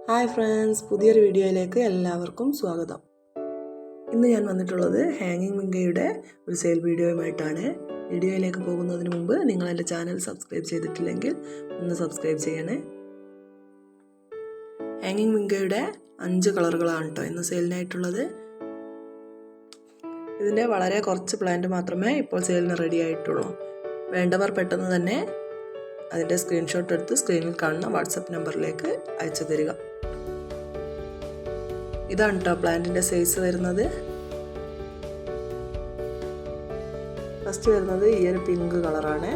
Hi friends, പുതിയൊരു വീഡിയോയിലേക്ക് എല്ലാവർക്കും സ്വാഗതം. ഇന്ന് ഞാൻ വന്നിട്ടുള്ളത് ഹാങ്ങിങ് മിങ്കയുടെ ഒരു സെയിൽ വീഡിയോയുമായിട്ടാണ്. വീഡിയോയിലേക്ക് പോകുന്നതിന് മുമ്പ് നിങ്ങൾ എൻ്റെ ചാനൽ സബ്സ്ക്രൈബ് ചെയ്തിട്ടില്ലെങ്കിൽ ഒന്ന് സബ്സ്ക്രൈബ് ചെയ്യണേ. ഹാങ്ങിങ് മിങ്കയുടെ 5 കളറുകളാണ് കേട്ടോ ഇന്ന് സെയിലിനായിട്ടുള്ളത്. ഇതിൻ്റെ വളരെ കുറച്ച് പ്ലാന്റ് മാത്രമേ ഇപ്പോൾ സെയിലിന് റെഡി ആയിട്ടുള്ളൂ. വേണ്ടവർ പെട്ടെന്ന് തന്നെ അതിൻ്റെ സ്ക്രീൻഷോട്ട് എടുത്ത് സ്ക്രീനിൽ കാണുന്ന വാട്സപ്പ് നമ്പറിലേക്ക് അയച്ചു തരിക. ഇതാണ് കേട്ടോ പ്ലാന്റിൻ്റെ സൈസ് വരുന്നത്. ഫസ്റ്റ് വരുന്നത് ഈ ഒരു പിങ്ക് കളറാണ്.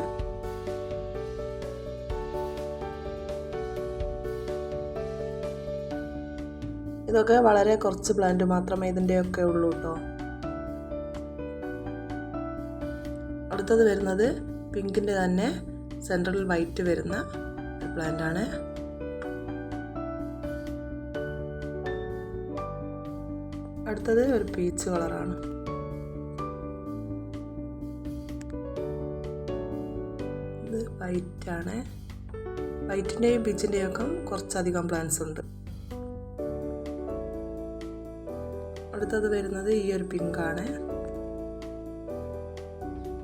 ഇതൊക്കെ വളരെ കുറച്ച് പ്ലാന്റ് മാത്രമേ ഇതിൻ്റെയൊക്കെ ഉള്ളൂ കേട്ടോ. അടുത്തത് വരുന്നത് പിങ്കിൻ്റെ തന്നെ സെൻട്രൽ വൈറ്റ് വരുന്ന ഒരു പ്ലാന്റ് ആണ്. അടുത്തത് ഒരു പീച്ച് കളറാണ്. ഇത് വൈറ്റ് ആണ്. വൈറ്റിൻ്റെയും പീച്ചിൻ്റെയും ഒക്കെ കുറച്ചധികം പ്ലാന്റ്സ് ഉണ്ട്. അടുത്തത് വരുന്നത് ഈ ഒരു പിങ്ക് ആണ്.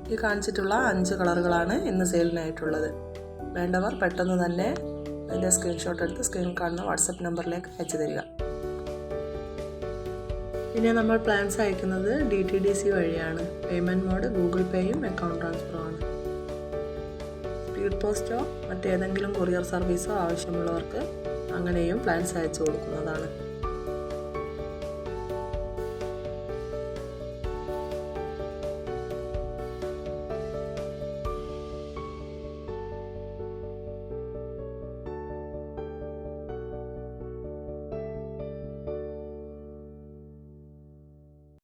ഈ കാണിച്ചിട്ടുള്ള 5 കളറുകളാണ് ഇന്ന് സെയിലിനായിട്ടുള്ളത്. വേണ്ടവർ പെട്ടെന്ന് തന്നെ അതിൻ്റെ സ്ക്രീൻഷോട്ട് എടുത്ത് സ്ക്രീനിൽ കാണുന്ന വാട്സപ്പ് നമ്പറിലേക്ക് അയച്ചു തരിക. പിന്നെ നമ്മൾ പ്ലാൻസ് അയക്കുന്നത് DTDC വഴിയാണ്. പേയ്മെൻറ്റ് മോഡ് ഗൂഗിൾ പേയും അക്കൗണ്ട് ട്രാൻസ്ഫറും ആണ്. സ്പീഡ് പോസ്റ്റോ മറ്റേതെങ്കിലും കൊറിയർ സർവീസോ ആവശ്യമുള്ളവർക്ക് അങ്ങനെയും പ്ലാൻസ് അയച്ചു കൊടുക്കുന്നതാണ്.